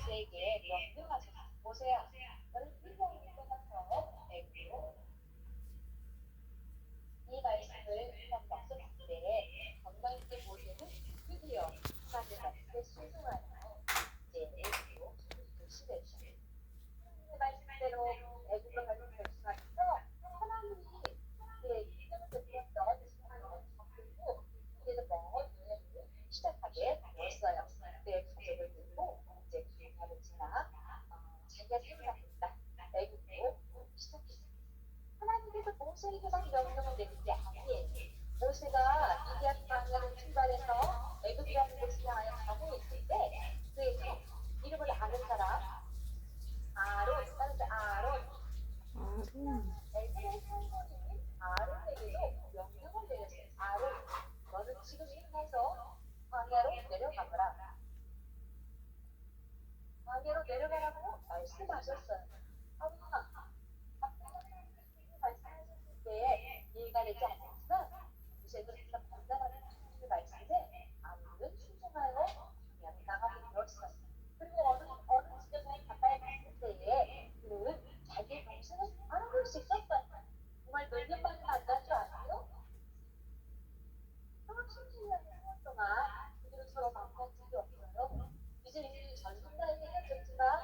모세에게 명령하셨다. 모세야, 너는 일평을 떠나서 애굽으로 이 말씀을 막 썼을 때에 정말 이제 모세는 드디어 하나님의 말씀에 순종하여 이제 애굽으로 출시됐죠. 하나님의 말씀대로 애굽으로 가는 결심하면서 하나님이 이제 이름을 드렸던 이스라엘을 잡고 이제 먼 여행을 시작하게 되었어요. 그때 가족을 들고 이제 강야를 지나 자기가 생각했다. 애굽으로 시작했어요. 하나님께서 모세에게만 명령을 내린 게 아니에요. 모세가 미디안 광야를 출발해서 애굽이라는 곳을 향하여 가고 있을 때 그에서 이름을 아는 사람 아론, 따라서 아론, 애굽의 상관인 아론에게도 명령을 내렸어요. 아론, 너는 지금 일어나서 광야로 내려가거라. 광야로 내려가라고 말씀하셨어요. 아마 말씀하셨을 때에 이해가 되지 않았지만 모세는 그런 간단한 하나님의 말씀에 아론은 순종하여 광야로 나가게 되었어요. 그리고 어느 지점에 가까이 갔을 때에 그는 자기의 정신을 알아볼 수 있었어요. 정말 몇 년 만에 만난 줄 아세요? 30년 동안 그들은 서로 만난 적이 없어요. 이제 젊은 나이에 헤어졌지만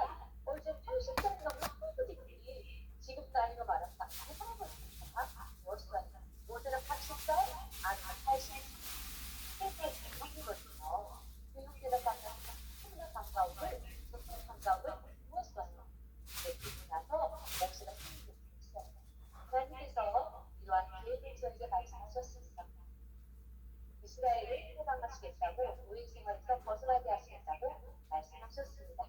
이제 80살 넘는 친구들이 지금 나이로 말하면 많이 살아볼 수 있다. 되었어요. 모세는 80살, 아니면 80살 정도거든요. 그 형제를 만나서 너무나 반가움을 주었어요. 그리고 나서 모세가 힘이 됐어요. 하나님께서 이러한 계획을 저에게 말씀하셨습니다. 이스라엘을 해방하시겠다고 노예 생활에서 벗어나게 하시겠다고 말씀하셨습니다.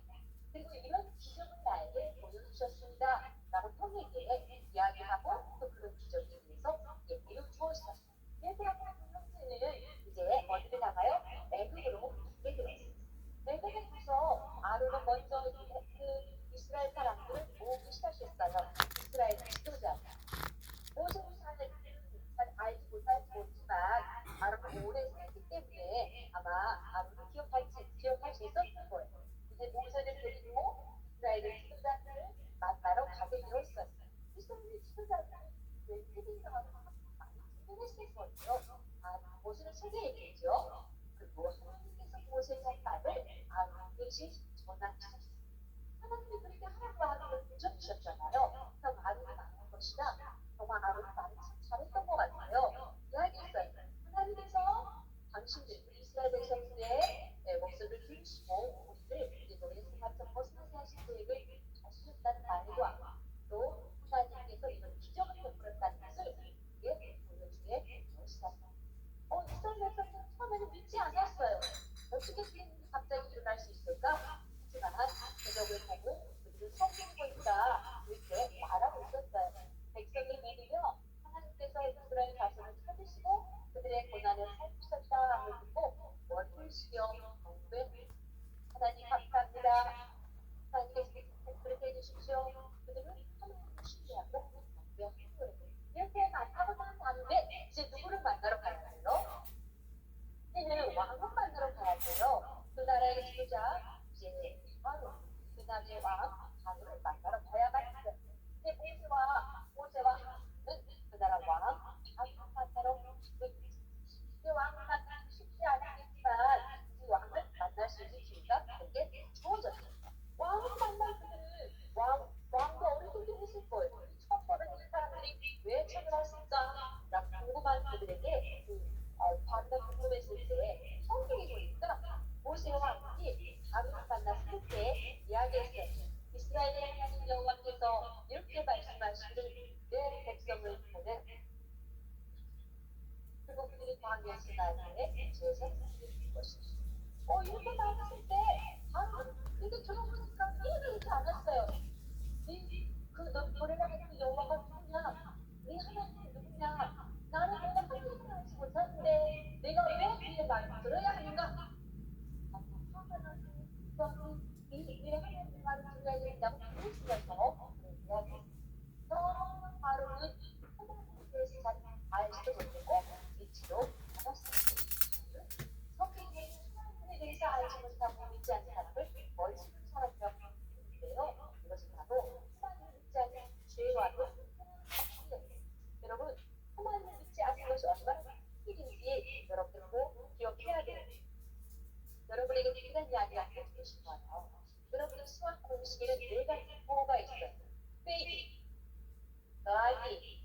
그리고 이런 기적을 나에게 보여주셨습니다. 라고 형에게 이야기하고 또 그런 기적에 대해서 얘기를 주었어요. 얘기하고 형제는 이제 어디를 나가요? 애굽으로 가게 되었어요. 애굽에 가서 아론은 먼저 그 이스라엘 사람들을 모으기 시작했어요. 이스라엘 지도자. 모세를 알지 못지만 아론은 오래 살기 때문에 아마 아론을 기억할 수 있었을 거예요. 이제 모세를 데리고 이스라엘의 지도자들을 만나러 가게 되었어요. 이스라엘의 지도자들은 왜 세계상으로 많이 궁금했을 거예요. 모세는 세계에겠죠. 그리고 하나님께서 모세의 말을 아론 대신 전하셨어요. 하나님이 그렇게 하나님과 아론을 붙여주셨잖아요. 그럼 아론이 말한 것이다. 정말 아론이 말을 참 잘했던 것 같아요. 이야기했어요. 하나님께서 당신들 이스라엘 백성들의 목소리를 들으시고 우리를 이제 노예 생활에서 벗어나게 하신 계획을 하셨다는 말과 또 하나님께서 이런 기적을 베풀었다는 것을 우리에게 보여주게 되었어요. 이스라엘 백성들은 처음에는 믿지 않았어요. 어떻게 그런 갑자기 일어날 수 있을까? 하지만 기적을 보고 그들은 성경을 보니까 이렇게 말하고 있었어요. 백성을 믿으며 하나님께서 이스라엘 자손을 찾으시고 그들의 고난을 살피셨다함을 듣고 원하시며 경배합니다. 하나님 감사합니다. 하나님께서 그렇게 해주십시오. 그들은 하나님을 신뢰하고 경배합니다. 이렇게 만나고 난 다음에 이제 누구를 만나러 가야 돼요? 이제는 왕을 만나러 가야 돼요. 그 나라의 지도자 이제 바로 그 나라의 왕 바로를 만나러 가야만 했어요. 근데 모세와 하나님은 그 나라 왕 바로 만나러 그 왕을 만나기 쉽지 않았겠지만 그 왕을 만날 수 있는 기회가 그에게 주어졌어요. 왕을 만날 그들은 왕도 어리둥절 했을 거예요. 처음 보는 이 사람들이 왜 참여했을까? 라고 궁금한 그들에게 반대 궁금했을 때 성경에 보니까 모세와 함께 바로를 만났을 때 이야기했어요. 이스라엘의 하나님 여호와께서 이렇게 말씀하시기를 내 백성을 보내 그리고 그들이 광야 시나이에 제사장이 될 것이다. 이렇게 말했을 때 바로는 이게 들어보니까 이해되지 않았어요. 너 보내라는 그 여호와가 누구냐? 네 하나님이 누구냐? 나는 내가 한 일도 알지 못하는데 내가 왜 그의 말을 들어야 하는가? 네 하나님의 말을 들어야 된다고 부르시면서 이야기했어요. 바로는 하나님에 대해서 잘 알지도 못했고 믿지도 않았습니다. 성경에 하나님에 대해서 알지 못하고 믿지 않는 사람을 멀찍은 사람이라고 음식에는 네 가지 부호가 있어요. 빼기, 더하기,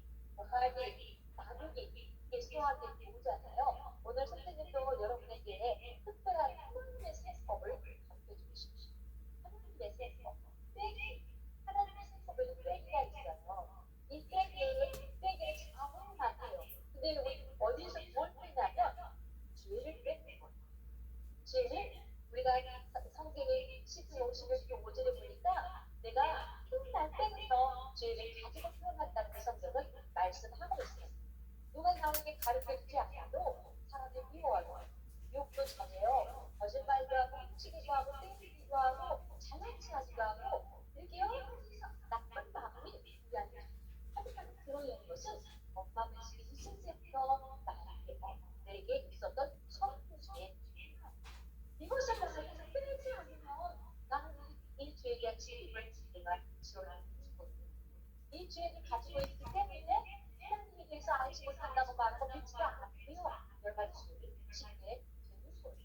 나누기, 이게 수학의 부호잖아요. 오늘 선생님도 여러분에게 특별한 하나님의 세법을 가르쳐주고 싶습니다. 하나님의 세법, 빼기. 하나님의 세법에는 빼기가 있어요. 이 빼기를 잘 해요. 근데 우리 어디서 뭘 빼냐면 죄를 빼는 거예요. 죄를 우리가 성경의 10편 51편 5절에 보니까 내가 흉날 때부터 죄를 가지고 태어났다는 성경은 말씀하고 있어요. 누가 나에게 가르쳐주지 않아도 사람을 미워하고 욕도 전해요. 거짓말도 하고 훔치기도 하고 떼기도 하고 장난치 하기도 하고 이렇게 여러 가지 나쁜 마음이 우리 안에 하지만 들어있는 것은 엄마가 있을 때부터 내게 있었던 선포죄. 이것을 나에게서 빼지 않으면 나는 이 죄에 대한 책임을 내가 지어야 되거든요. 이 죄를 가지고 있기 때문에 하나님에 대해서 알지 못한다고 말하고 믿지도 않고요. 여러 가지 죄를 짓게 되는 거예요.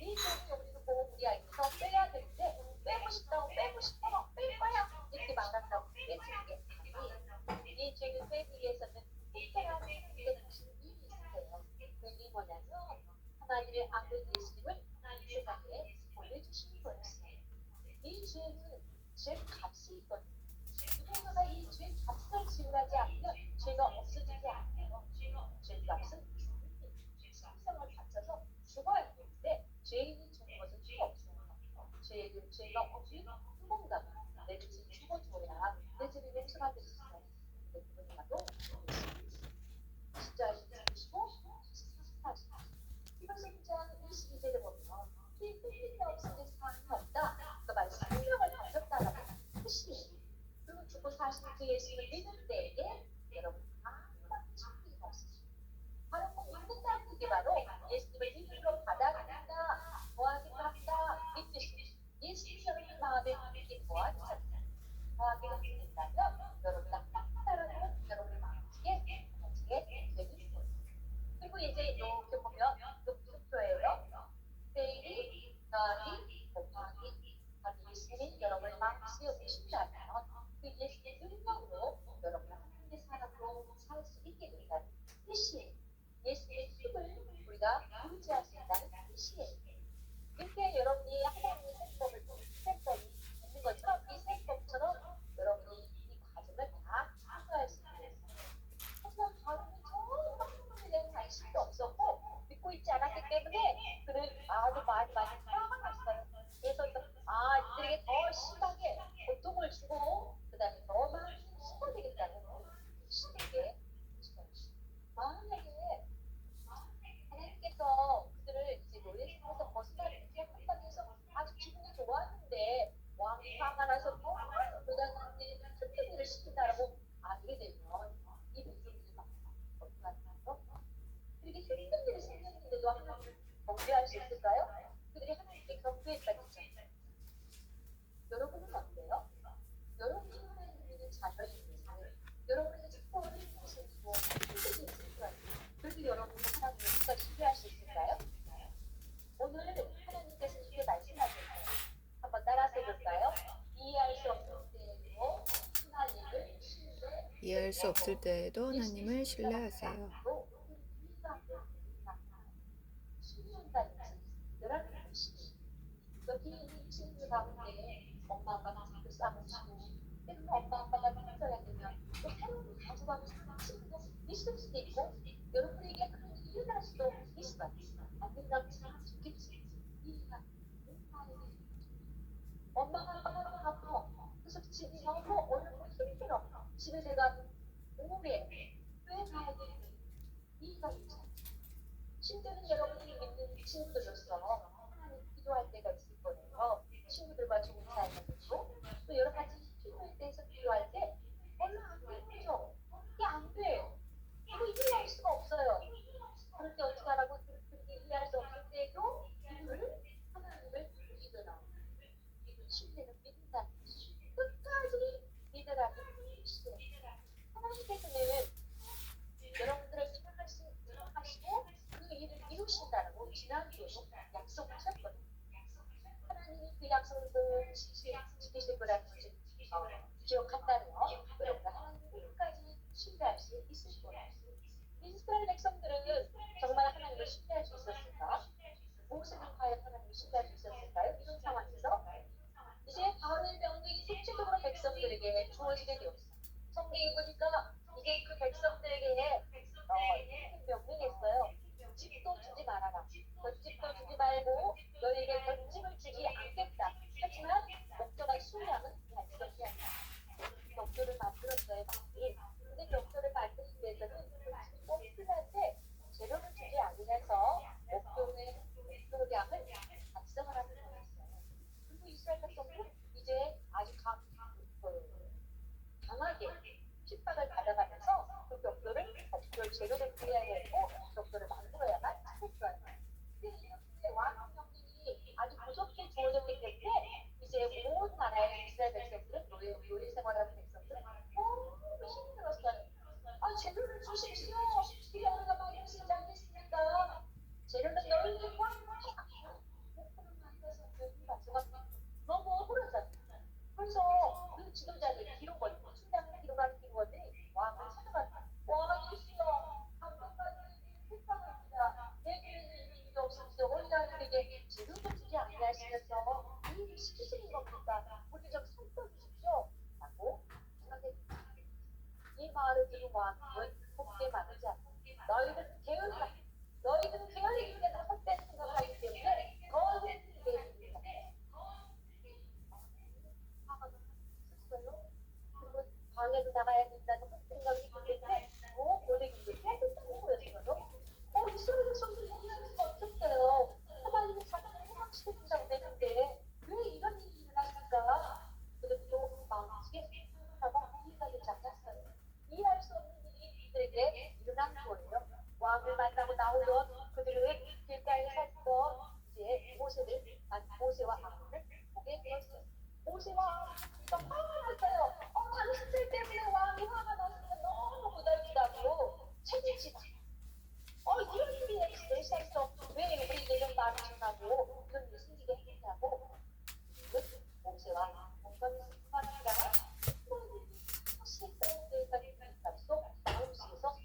이 죄를 우리는 보고 우리 아이에서 빼야 되는데 빼고 싶다고 빼고 싶어 뺄 거야 이렇게 말한다고 빼지는 게 아니에요. 이 죄를 빼기 위해서는 특별한 하나님께 주신 일이 있어요. 그 일이 뭐냐면 하나님의 아들 예수님을 이 세상에 보내주신 거였어요. 이 죄는 죄 값이 있거든요. 누군가가 이 죄 값을 지불하지 않으면 죄가 없어지지 않아요. 죄 값은 생명을 바쳐서 죽어야 되는데 죄인이 죽는 것은 필요 없어요. 죄가 없는 누군가가 내 죄를 죽어줘야 내 죄를 용서받을 수 있어요. 근데 누군가도 십자가에 죽으시고 다시 사시고 히브리서 2장 22절에 보면 이 끊김이 없으니 사함이 없다. 그 말 생명을 가졌다라고 뜻이에요. 그리고 죽고 사신 그 예수를 믿을 때에 여러분 아무런 창피가 없으시죠. 바로 믿는다는 그게 바로 예수님을 믿음으로 받아들인다, 거하기도 한다 이 뜻이에요. 예수님이 여러분 마음에 이렇게 거하기가 된다면 여러분 하나라는 여러분의 마음속에 가지게 되는 거예요. 그리고 이제 이렇게 보면 이거 무슨 표예요? 빼기, 더하기, 곱하기. 예수님이 여러분의 마음속에 오신다면 그 예수의 능력으로 여러분 하나님의 사람으로 살 수 있게 된다는 뜻이에요. 예수의 힘을 우리가 의지할 수 있다는 뜻이에요. 이렇게 여러분이 하나님의 세법이 있는 것처럼 이 세법처럼 여러분이 이 과정을 다 참여할 수 있는 하지만 바로는 전혀 하나님에 대한 관심도 없었고 믿고 있지 않았기 때문에 그는 아주 많이 화가 났어요. 그래서 이들에게 더 심하게 고통을 주고 그 다음에 더 많이 시켜야 되겠다는 신에게 만약에 하나님께서 그들을 이제 노예상에서 벗어나게 하기 위해서 아주 기분이 좋았는데 왕이 화가 나서 도단한테 큰 일을 시킨다라고 알게 되면 이 백성들이 막 어떡하나요? 그렇게 힘든 일이 생겼는데도 하나님을 경배할 수 있을까요? 그들이 하나님께 경배했다겠죠. 여러분은 어때요? 여러분이 하나님을 믿는 자녀인데 여러분에게 자꾸 어려운 것이 있고 힘든 일이 있을까요? 그래도 여러분은 하나님을 진짜 신뢰할 수 있을까요? 오늘 하나님께서 이렇게 말씀하셨어요. 한번 따라서 해볼까요? 이해할 수 없을 때에도 하나님을 신뢰하세요. 여기 친구 가운데 엄마 아빠가 자꾸 싸우시고 때로는 엄마 아빠가 힘들어야 되면 또 새로운 가족하고 사는 친구도 있을 수도 있고 여러분에게 그런 일이 일어날 수도 있어요. 안 된다고 참 좋겠지. 이해가 엄마가 아빠가 아파. 그래서 집이 너무 어렵고 힘들어. 집에 내가 오래 왜 가야 되는데 이해가 되지 않죠. 심지어는 여러분이 믿는 친구들로서 하나님 기도할 때가 있을 거예요. 친구들과 좋은 사이가 되고 또 여러 가지 필요에 대해서 기도할 때 얼마 안 되죠. 이게 안 돼요. 이거 이해할 수가 없어요. 그럴 때 어떻게 하라고 그렇게 이해할 수 없을 때에도 이거를 하나님을 믿으라. 신뢰는 믿는다는 것이 끝까지 믿으라는 뜻이에요. 하나님께서는 여러분들을 사랑하시고 그 일을 이루신다라고 지난주에도 약속하셨거든요. 하나님이 그 약속을 꼭 지키실 거라는 것을 기억한다면 여러분은 하나님을 끝까지 신뢰할 수 있을 거예요. 이스라엘 백성들은 정말 하나님을 신뢰할 수 있었을까? 모세는 과연 하나님을 신뢰할 수 있었을까요? 이런 상황에서 이제 바로의 명령이 실질적으로 백성들에게 주어지게 되었어요. 성경에 보니까 이제 그 백성들에게 이렇게 명령했어요. 집도 주지 말아라. 겉집도 주지 말고 너에게 겉집을 주지 않겠다. 하지만 목적한 수량은 달성이 아니다. 벽돌을 만들었어요. 많이. 근데 벽돌을 만들기 위해서는 겉집이 꼭 필요한데 재료를 주지 않으면서 목표량을 달성을 하는 거였어요. 그리고 이스라엘 백성도 이제 아주 강하게 핍박을 받아가면서 그 벽돌을 재료를 구해야 되고 벽돌을 만들어야만 하겠어요. 근데 이렇게 왕 명령이 아주 부족해 주어졌기 때문에 이제 온 나라의 이스라엘 백성들은 노예 생활하는 백성들은 너무 힘들었어요. 아, 재료를 주십시오. 우리 어느가 많이 쓰지 않겠습니까? 재료는 너희들 목표를 만들어서 여기 가져갑니다. 너무 억울하잖아요. 그래서 그 지도자들 기록원, 순장을 기록하는 기록원들이 왕을 찾아갔다. 왕이시여, 감동받는 국방합니다. 내게는 일이 없으시오. 원자들에게 재료도 주지 아니하시면서 이 일을 시키시는 겁니까? 우리 좀 살펴주십시오. 라고 생각했습니다. 이 말을 들은 왕은 곱게 말하지 않고 너희들은 게으르다. 너희들은 게으르기 때문에 헛된 생각하기 때문에 거짓되게 됩니다. 그리고 방에도 나가야 된다는 생각이 들기 때문에 고백인데 깨끗한 거였어요. 이스라엘 백성들이 이해할 수가 없었어요. 하나님이 자기를 해방시켜준다고 했는데 왜 이런 일이 일어났을까? 그들도 마음속에 하고 이해가 되지 않았어요. 이해할 수 없는 일이 이들에게 일어난 거예요. 왕을 만나고 나오던 그들은 길가에 살던 이제 모세와 아론을 보게 되었어요. 모세와 아론이 화가 났어요. 당신들 때문에 왕이 화가 났으면 너무 고달프다고 책임지다. 이런 일이 내 삶에서 왜 우리에게 말을 전하고 이런 일이 생기게 했냐고 모세와 공감이 생각하니까 사실 내가 일값도 마음속에서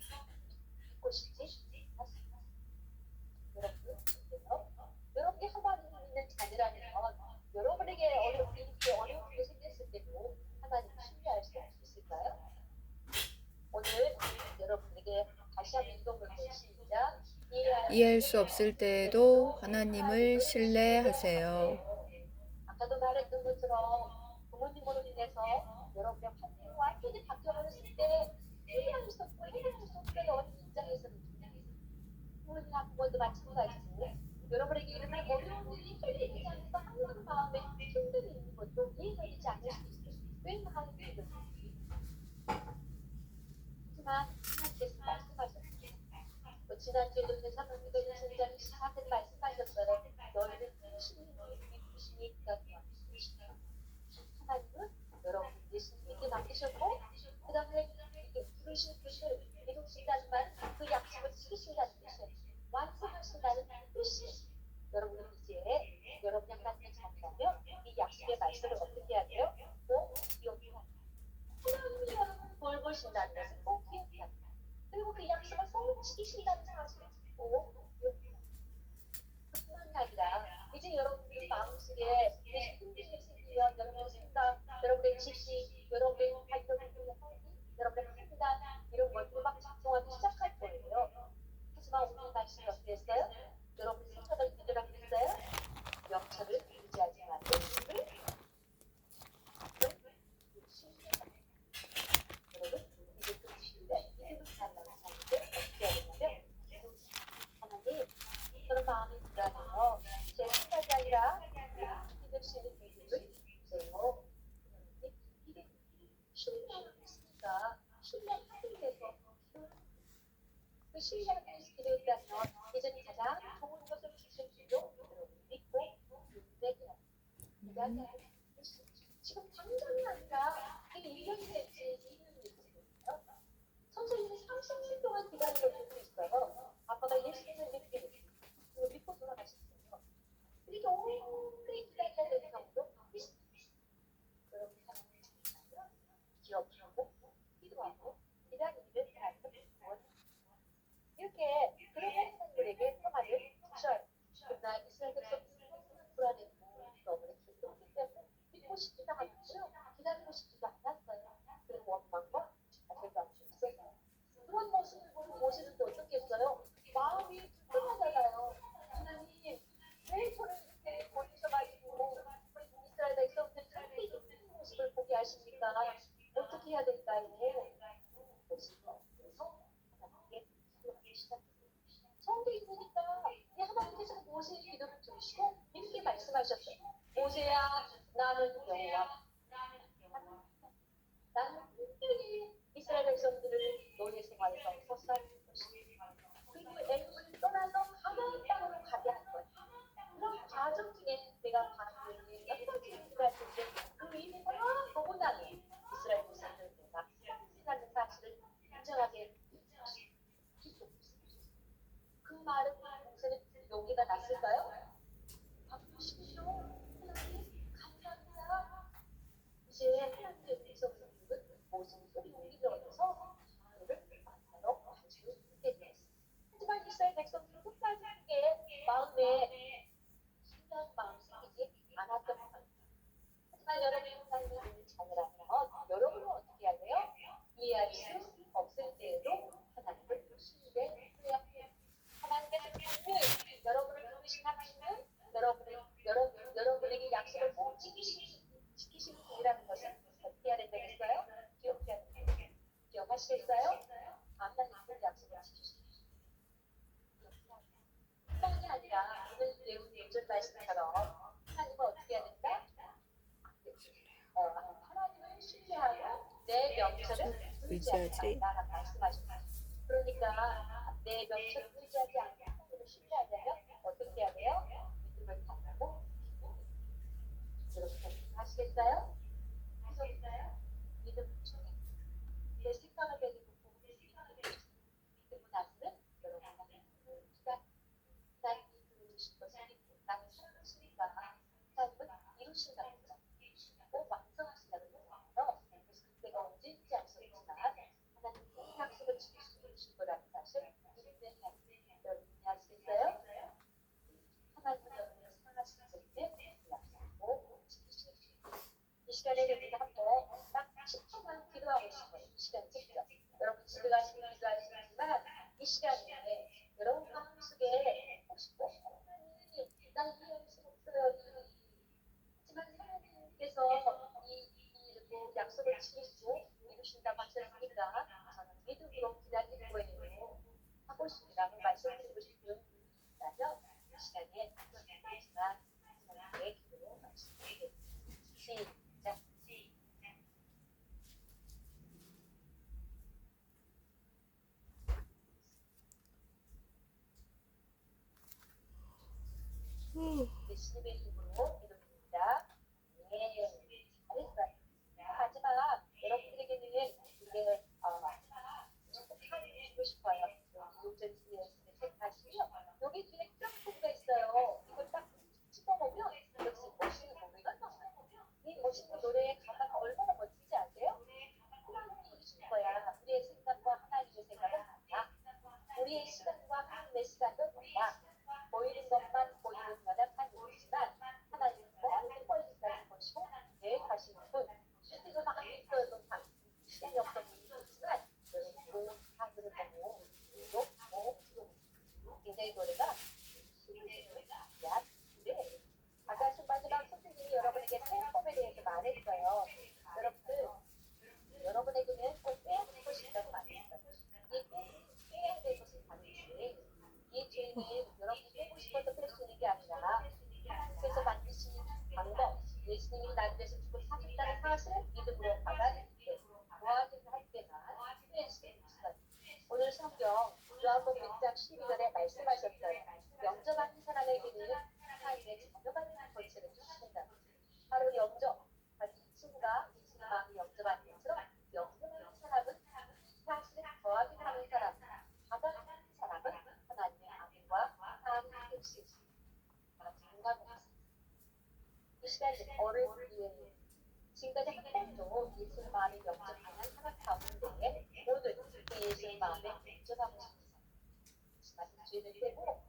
듣고 싶지 않습니다. 여러분이 하나님 믿는 자녀라면 여러분에게 어려운 일이 생겼을 때도 하나님을 신뢰할 수 있을까요? 오늘 여러분에게 다시 한번 읽어볼게요. 시작. 이해할 수 없을 때에도 하나님을 신뢰하세요. 아까도 말했던 것처럼 부모님으로 인해서 여러분의 환경이 완전히 바뀌어버렸을 때 이해할 수 없고 해결할 수 없는 어린 입장에서는 부모님과 부모도 마찬가지고 여러분에게 일어날 어려운 일이 해결되지 않아서 항상 마음에 힘듦이 있는 것도 이해가 되지 않을 수 있어요. 왜 마음이 힘들지? 하지만 하나님께서 말씀하셨어요. 지난주에도 대사님과 전자는 저한테 말씀하셨어요. 너희는 신이 있다고 하나님은 여러분 예수님께 맡기셨고 그 다음에 부르신 분을 이루신다는 말은 그 약속을 지키신다는 뜻이에요. 완성하신다는 뜻이 여러분은 이제 여러분 약간의 자녀라면 이 약속의 말씀을 어떻게 해야 돼요? 꼭 기억해야 돼요. 하나님이 여러분을 돌보신다는 것을 꼭 기억해야 돼요. 그리고 그 약속을 꼭 지키신다는 사실을 꼭 기억해야 돼요. 그뿐만이 아니라 이제 여러분들 마음속에 힘든 일이 생기면 여러분의 생각, 여러분의 지식, 여러분의 활동을 하기, 여러분의 판단 이런 것들을 막 작성하기 시작할 거예요. 하지만 오늘 말씀이 어떻게 했어요? 여러분의 생각을 믿으라고 했어요? 영처를 의지하지 말고 힘을 여러분 이제 그 신뢰, 믿음을 달라고 하는데 어떻게 해야 되냐면 하나님 그런 마음이 들어서 제 생각이 아니라 믿을 수 있는 믿음을 주세요. 신뢰를 했으니까 신뢰하기 위해서 그 신뢰하기 기도했다면 이제는 가장 좋은 것을 주실 줄로 여러분 믿고 믿으세요. 지금 당장이 아니라 이게 1년이 될지 2년이 될지거든요. 선생님이 30년 동안 기다려주고 있어요. 아빠가 예수님을 믿고 돌아가셨어요. 이렇게 오래 기다려야 되는 경우도 있습니다. 성경에 보니까 이 하나님께서 모세의 기도를 들으시고 이렇게 말씀하셨어요. 모세야, 나는 여호와. 나는 분명히 이스라엘 백성들을 노예 생활에서 벗어날 것이고 그리고 애굽을 떠나서 가나안 땅으로 가게 할 거야. 그런 과정 중에 내가 바로에게 몇 가지 일을 할 텐데 그 일을 다 보고 나니 이스라엘 백성들을 내가 생각하는 사실을 인정하게 그 말은 모세는 용기가 났을까요? 바꾸십시오. 하나님 감사합니다. 이제 하나님의 백성들은 모세의 용기를 얻어서 하나님을 만나러 갈 수 있게 되었습니다. 하지만 이스라엘 백성들은 끝까지 그게 마음에 신기한 마음이 생기지 않았던 겁니다. 하지만 여러분이 하나님을 잘하면 여러분은 어떻게 해야 돼요? 이해할 수 없을 때에도 하나님을 신뢰해야 해요. 하나님께서 분명히 여러분을 부르신 하나님은 여러분에게 약속을 꼭 지키시는 분이라는 것을 어떻게 해야 된다겠어요? 기억해야 된다. 기억하시겠어요? 하나님은 약속을 지키십니다. 뿐만이 아니라 오늘 배운 요절 말씀처럼 하나님은 어떻게 해야 된다? 하나님을 신뢰하고 내 명철을 의지하지 말라라고 말씀하십니다. 그러니까 내 명철을 의지하지 않고 하나님을 신뢰하려면 어떻게 해야 돼요? 믿음을 가지고 여러분 아시겠어요? 믿음을 통해 내 생각을 내리고 믿고 나서는 여러분의 기가 하나님이 그려주신 것을 믿고 나는 사랑하시니까 하나님은 이루신다는 거죠. 꼭 완성하신다는 거죠. 그래서 그때가 언제인지 알 수 없지만 하나님 꼭 약속을 지키신 거라는 사실 믿음의 하나님 여러분이 아시겠어요? 하나님은 여러분을 사랑하시는 분인데 그 약속을 지키시는 분입니다. 이 시간에 우리가 한번 딱 10초만 기도하고 싶어요. 이 시간 직접. 여러분 집에 가시면 기도하시지만 이 시간에 여러분 마음속에 혹시 꼭 하나님 난 이해할 수 없어요. 하지만 하나님께서 이 약속을 지키시고 이루신다고 하셨으니까 저는 믿음으로 기다릴 거예요. 하고 싶다고 말씀드리고 싶은 분이라면 이 시간에 하지만 하나님의 기도로 말씀드리겠습니다. 시작. 예수님의 이름으로 기도드립니다. 네, 잘했어요. 마지막 여러분들에게는 이게 조금 해주고 싶어요. 요전스에 생각하시면 여기 뒤에 점프가 있어요. 이걸 딱 찍어보면 역시 멋있는 노래가 나와요. 이 멋있는 노래의 가사가 얼마나 멋지지 아세요? 하나님이 주신 거야. 우리의 생각과 하나님의 생각은 달라. 우리의 시간과 하나님의 시간은 달라. 보이는 것만 보이는 것만 하나님이지만 하나님은 멀리까지 보시고 계획하시는 분. 실제로 막 있어도 다 시간이 없던 분이 있지만 여러분 다 그렇다고 굉장히 노래가 그래. 아까 마지막 선생님이 여러분에게 사용법에 대해서 말했어요. 여러분들 여러분에게는 꼭 빼앗는 것이 있다고 말했어요. 이 빼야 될 것이 반드시 이 죄는 여러분이 빼고 싶어서 뺄 수 있는 게 아니라 하나님께서 만드신 방법, 예수님이 나를 위해서 죽고 사셨다는 사실을 믿음으로 받아들이고 도와주는 할 때만 빼시는 것이다. 오늘 성경 요한복음 6장 12절에 말씀하셨어요. 영접하는 사람에게는 하나님의 자녀가 되는 권세를 주신다. 바로 영접. 이 친구가 예수님 마음을 영접하는 것처럼 영접하는 사람은 사실을 더하게 하는 사람, 받아들이는 사람은 하나님의 아들과 하나님의 뜻이 장담을 이 시간에 어른을 위해 지금까지 한 번도 예수의 마음을 영접하는 사람 가운데 오늘 그 예수의 마음에 영접하고 싶은 사람 죄를 빼고